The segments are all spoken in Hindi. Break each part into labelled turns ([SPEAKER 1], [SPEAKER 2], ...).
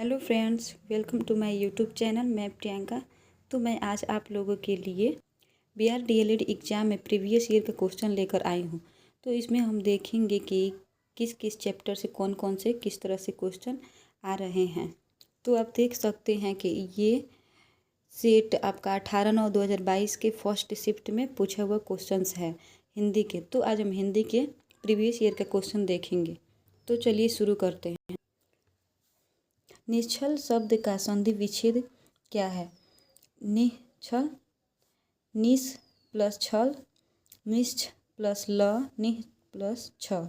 [SPEAKER 1] Hello friends, welcome to my YouTube channel. मैं प्रियंका। तो मैं आज आप लोगों के लिए बिहार डीएलएड एग्ज़ाम में प्रीवियस ईयर का क्वेश्चन लेकर आई हूँ। तो इसमें हम देखेंगे कि किस किस चैप्टर से कौन कौन से किस तरह से क्वेश्चन आ रहे हैं। तो आप देख सकते हैं कि ये सेट आपका 18/9/2022 के फर्स्ट शिफ्ट में पूछा हुआ क्वेश्चंस है हिंदी के। तो आज हम हिंदी के प्रीवियस ईयर का क्वेश्चन देखेंगे। तो चलिए शुरू करते हैं। निश्चल शब्द का संधि विच्छेद क्या है? निश्चल, निश प्लस छल, निश्च प्लस ल, निह प्लस छल।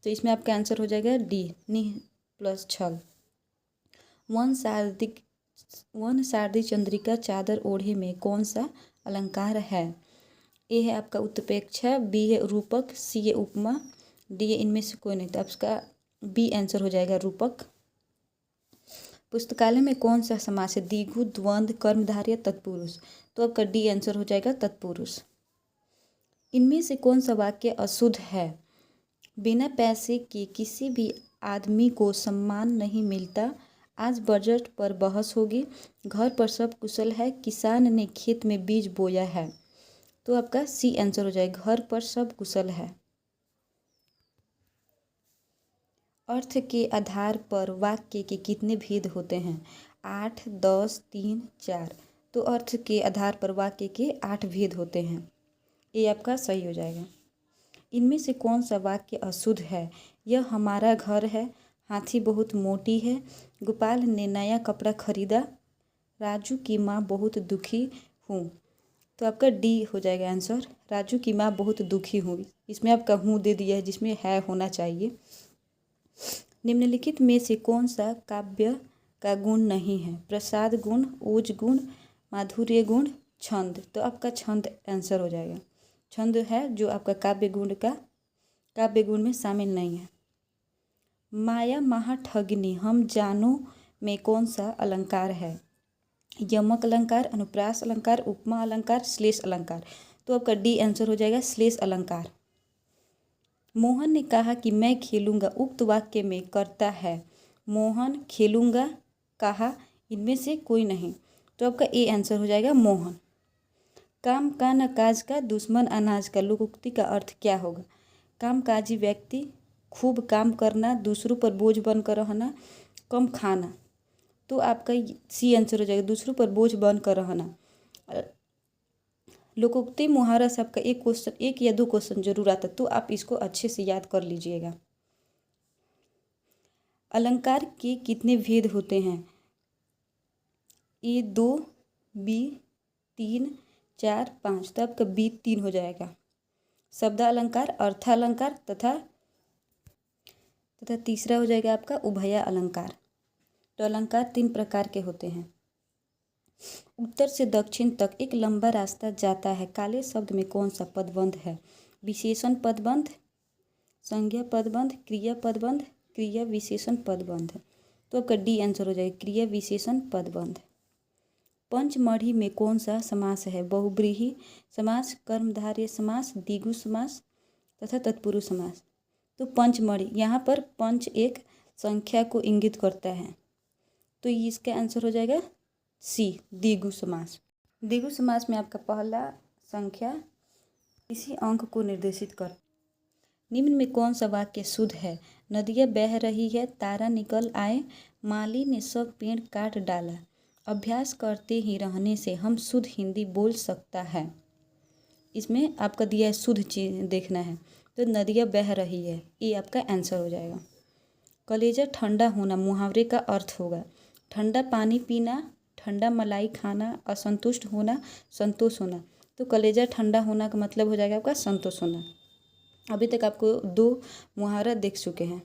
[SPEAKER 1] तो इसमें आपका आंसर हो जाएगा डी, निह प्लस छल। वन शारदी चंद्रिका चादर ओढ़े में कौन सा अलंकार है? ए है आपका उत्प्रेक्षा, बी है रूपक, सी है उपमा, डी है इनमें से कोई नहीं। तो आपका बी आंसर हो जाएगा रूपक। पुस्तकालय में कौन सा समास है? द्विगु, द्वंद्व, कर्मधारय, तत्पुरुष। तो आपका डी आंसर हो जाएगा तत्पुरुष। इनमें से कौन सा वाक्य अशुद्ध है? बिना पैसे के किसी भी आदमी को सम्मान नहीं मिलता। आज बजट पर बहस होगी। घर पर सब कुशल है। किसान ने खेत में बीज बोया है। तो आपका सी आंसर हो जाएगा, घर पर सब कुशल है। अर्थ के आधार पर वाक्य के कितने भेद होते हैं? 8, 10, 3, 4। तो अर्थ के आधार पर वाक्य के 8 भेद होते हैं। ये आपका सही हो जाएगा। इनमें से कौन सा वाक्य अशुद्ध है? यह हमारा घर है, हाथी बहुत मोटी है, गोपाल ने नया कपड़ा खरीदा, राजू की माँ बहुत दुखी हूँ। तो आपका डी हो जाएगा आंसर, राजू की माँ बहुत दुखी हूँ। इसमें आपका हूँ दे दिया है जिसमें है होना चाहिए। निम्नलिखित में से कौन सा काव्य का गुण नहीं है? प्रसाद गुण, ओज गुण, माधुर्य गुण, छंद। तो आपका छंद आंसर हो जाएगा। छंद है जो आपका काव्य गुण में शामिल नहीं है। माया महा ठगनी हम जानो में कौन सा अलंकार है? यमक अलंकार, अनुप्रास अलंकार, उपमा अलंकार, श्लेष अलंकार। तो आपका डी आंसर हो जाएगा श्लेष अलंकार। मोहन ने कहा कि मैं खेलूंगा, उक्त वाक्य में कर्ता है मोहन, खेलूंगा, कहा, इनमें से कोई नहीं। तो आपका ए आंसर हो जाएगा मोहन। काम का न काज का, दुश्मन अनाज का, लोकोक्ति का अर्थ क्या होगा? कामकाजी व्यक्ति, खूब काम करना, दूसरों पर बोझ बनकर रहना, कम खाना। तो आपका सी आंसर हो जाएगा, दूसरों पर बोझ बनकर रहना। लोकोक्ति मुहावरा से आपका एक या दो क्वेश्चन जरूर आता, तो आप इसको अच्छे से याद कर लीजिएगा। अलंकार के कितने भेद होते हैं? ए 2, बी 3, 4, 5। तो आपका बी 3 हो जाएगा। शब्दालंकार, अर्थालंकार तथा तीसरा हो जाएगा आपका उभया अलंकार। तो अलंकार 3 प्रकार के होते हैं। उत्तर से दक्षिण तक एक लंबा रास्ता जाता है। काले शब्द में कौन सा पदबंध है? विशेषण पदबंध, संज्ञा पदबंध, क्रिया पदबंध, क्रिया विशेषण पदबंध। तो आपका डी आंसर हो जाएगा क्रिया विशेषण पदबंध। पंचमढ़ी में कौन सा समास है? बहुब्रीहि समास, कर्मधारय समास, द्विगु समास तथा तत्पुरुष समास। तो पंचमढ़ी, यहाँ पर पंच एक संख्या को इंगित करता है, तो इसका आंसर हो जाएगा सी, द्विगु समास। द्विगु समास में आपका पहला संख्या इसी अंक को निर्देशित कर। निम्न में कौन सा वाक्य शुद्ध है? नदियाँ बह रही है, तारा निकल आए, माली ने सब पेड़ काट डाला, अभ्यास करते ही रहने से हम शुद्ध हिंदी बोल सकता है। इसमें आपका दिया है शुद्ध चीज देखना है, तो नदियाँ बह रही है, ये आपका आंसर हो जाएगा। कलेजा ठंडा होना मुहावरे का अर्थ होगा ठंडा पानी पीना, ठंडा मलाई खाना, असंतुष्ट होना, संतोष होना। तो कलेजा ठंडा होना का मतलब हो जाएगा आपका संतोष होना। अभी तक आपको 2 मुहावरा देख चुके हैं।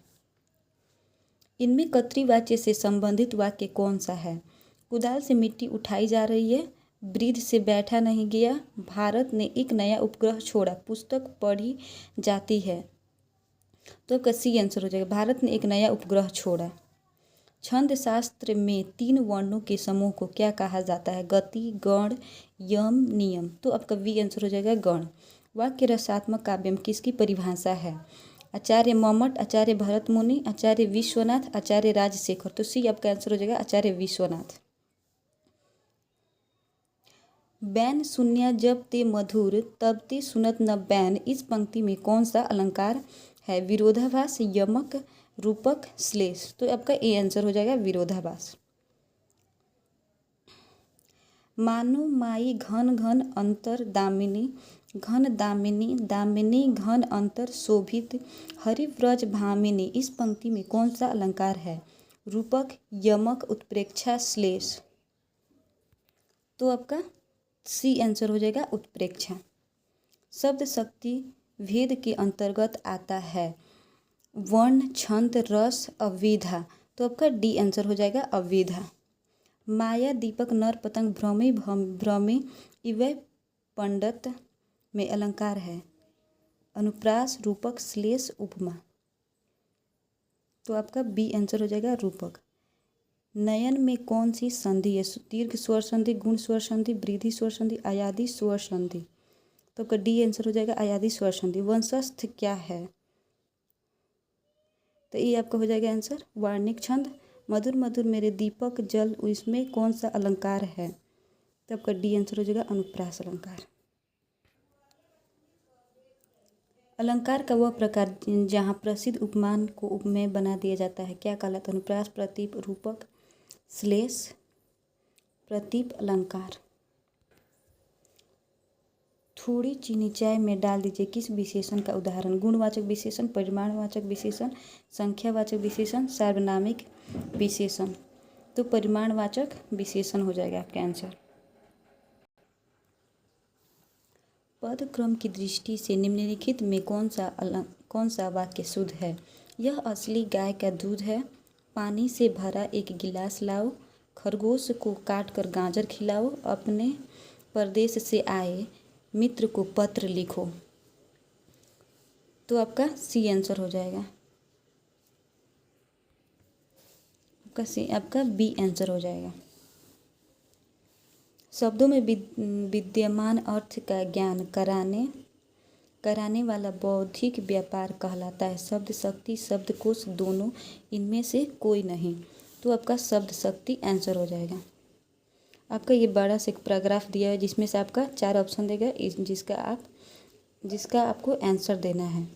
[SPEAKER 1] इनमें कर्तृवाच्य से संबंधित वाक्य कौन सा है? कुदाल से मिट्टी उठाई जा रही है, ब्रिज से बैठा नहीं गया, भारत ने एक नया उपग्रह छोड़ा, पुस्तक पढ़ी जाती है। तो आपका सी आंसर हो जाएगा, भारत ने एक नया उपग्रह छोड़ा। छंद शास्त्र में 3 वर्णों के समूह को क्या कहा जाता है? गति, गण, यम, नियम। तो आपका वी आंसर हो जाएगा गण। वाक्य रसात्मक काव्य में किसकी परिभाषा है? आचार्य मम्मट, आचार्य भरत मुनि, आचार्य विश्वनाथ, आचार्य राजशेखर। तो सी आपका आंसर हो जाएगा आचार्य विश्वनाथ। बैन सुनिया जब ते मधुर तब ते सुनत न बैन, इस पंक्ति में कौन सा अलंकार है? विरोधाभास, यमक, रूपक, श्लेष। तो आपका ए आंसर हो जाएगा विरोधाभास। मानो माई घन घन अंतर दामिनी, घन दामिनी, दामिनी घन अंतर शोभित, हरिव्रज भामिनी, इस पंक्ति में कौन सा अलंकार है? रूपक, यमक, उत्प्रेक्षा, श्लेष। तो आपका सी आंसर हो जाएगा उत्प्रेक्षा। शब्द शक्ति भेद के अंतर्गत आता है वर्ण, छंद, रस, अविधा। तो आपका डी आंसर हो जाएगा अविधा। माया, दीपक, नर, पतंग, भ्रमे, भ्रमे, इवै, पंडित में अलंकार है अनुप्रास, रूपक, श्लेष, उपमा। तो आपका बी आंसर हो जाएगा रूपक। नयन में कौन सी संधि है? दीर्घ स्वर संधि, गुण स्वर संधि, वृद्धि स्वर संधि, आयादी स्वर संधि। तो आपका डी आंसर हो जाएगा आयादी स्वर संधि। वंशस्थ क्या है? तो ये आपका हो जाएगा आंसर वार्णिक छंद। मधुर मधुर मेरे दीपक जल, इसमें कौन सा अलंकार है? तो आपका डी आंसर हो जाएगा अनुप्रास अलंकार। अलंकार का वह प्रकार जहाँ प्रसिद्ध उपमान को उपमेय बना दिया जाता है क्या कहलाता है? अनुप्रास, प्रतीप, रूपक, श्लेष, प्रतीप अलंकार। थोड़ी चीनी चाय में डाल दीजिए, किस विशेषण का उदाहरण? गुणवाचक विशेषण, परिमाणवाचक विशेषण, संख्यावाचक विशेषण, सार्वनामिक विशेषण। तो परिमाणवाचक विशेषण हो जाएगा आपका आंसर। पद क्रम की दृष्टि से निम्नलिखित में कौन सा वाक्य शुद्ध है? यह असली गाय का दूध है, पानी से भरा एक गिलास लाओ, खरगोश को काटकर गाजर खिलाओ, अपने परदेश से आए मित्र को पत्र लिखो। तो आपका सी आंसर हो जाएगा। आपका बी आंसर हो जाएगा। शब्दों में विद्यमान अर्थ का ज्ञान कराने वाला बौद्धिक व्यापार कहलाता है। शब्द शक्ति, शब्दकोश, दोनों, इनमें से कोई नहीं। तो आपका शब्द शक्ति आंसर हो जाएगा। आपका ये बड़ा सा एक पैराग्राफ दिया है जिसमें से आपका 4 ऑप्शन देगा, जिसका आपको आंसर देना है।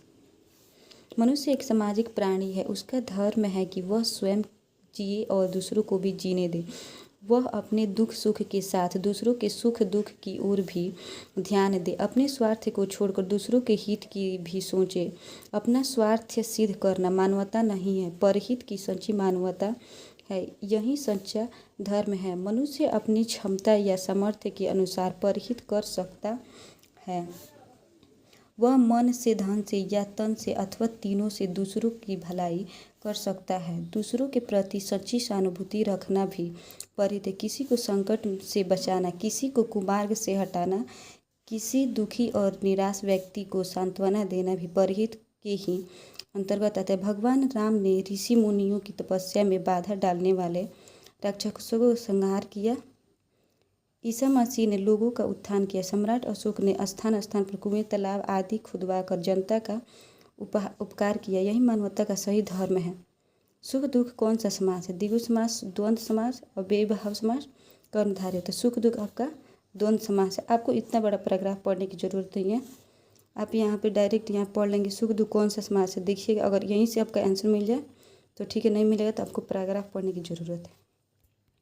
[SPEAKER 1] मनुष्य एक सामाजिक प्राणी है, उसका धर्म है कि वह स्वयं जिए और दूसरों को भी जीने दे। वह अपने दुख सुख के साथ दूसरों के सुख दुख की ओर भी ध्यान दे। अपने स्वार्थ को छोड़कर दूसरों के हित की भी सोचे। अपना स्वार्थ सिद्ध करना मानवता नहीं है, परहित की सच्ची मानवता है। यही सच्चा धर्म है। मनुष्य अपनी क्षमता या सामर्थ्य के अनुसार परहित कर सकता है। वह मन से, धन से या तन से अथवा तीनों से दूसरों की भलाई कर सकता है। दूसरों के प्रति सच्ची सहानुभूति रखना भी परिहित है। किसी को संकट से बचाना, किसी को कुमार्ग से हटाना, किसी दुखी और निराश व्यक्ति को सांत्वना देना भी परिहित के ही अंतर्गत आता है। भगवान राम ने ऋषि मुनियों की तपस्या में बाधा डालने वाले राक्षसों को संहार किया। ईसा मसीह ने लोगों का उत्थान किया। सम्राट अशोक ने स्थान स्थान पर कुएं, तालाब आदि खुदवाकर जनता का उपकार किया। यही मानवता का सही धर्म है। सुख दुख कौन सा समास है? द्विगु समास, द्वंद्व समास और बेभाव समास, कर्मधारय। तो सुख दुख आपका द्वंद्व समास है। आपको इतना बड़ा पैराग्राफ पढ़ने की जरूरत नहीं है। आप यहाँ पे डायरेक्ट यहाँ पढ़ लेंगे सुख दुख कौन सा समास है। देखिएगा, अगर यहीं से आपका आंसर मिल जाए तो ठीक है, नहीं मिलेगा तो आपको पैराग्राफ पढ़ने की ज़रूरत है।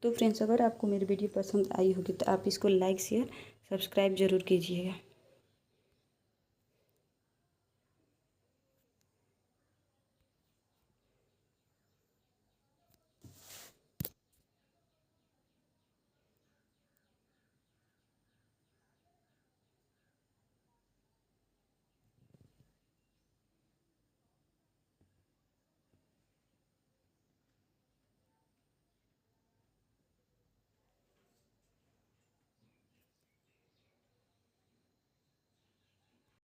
[SPEAKER 1] तो फ्रेंड्स, अगर आपको मेरी वीडियो पसंद आई होगी तो आप इसको लाइक, शेयर, सब्सक्राइब जरूर कीजिएगा।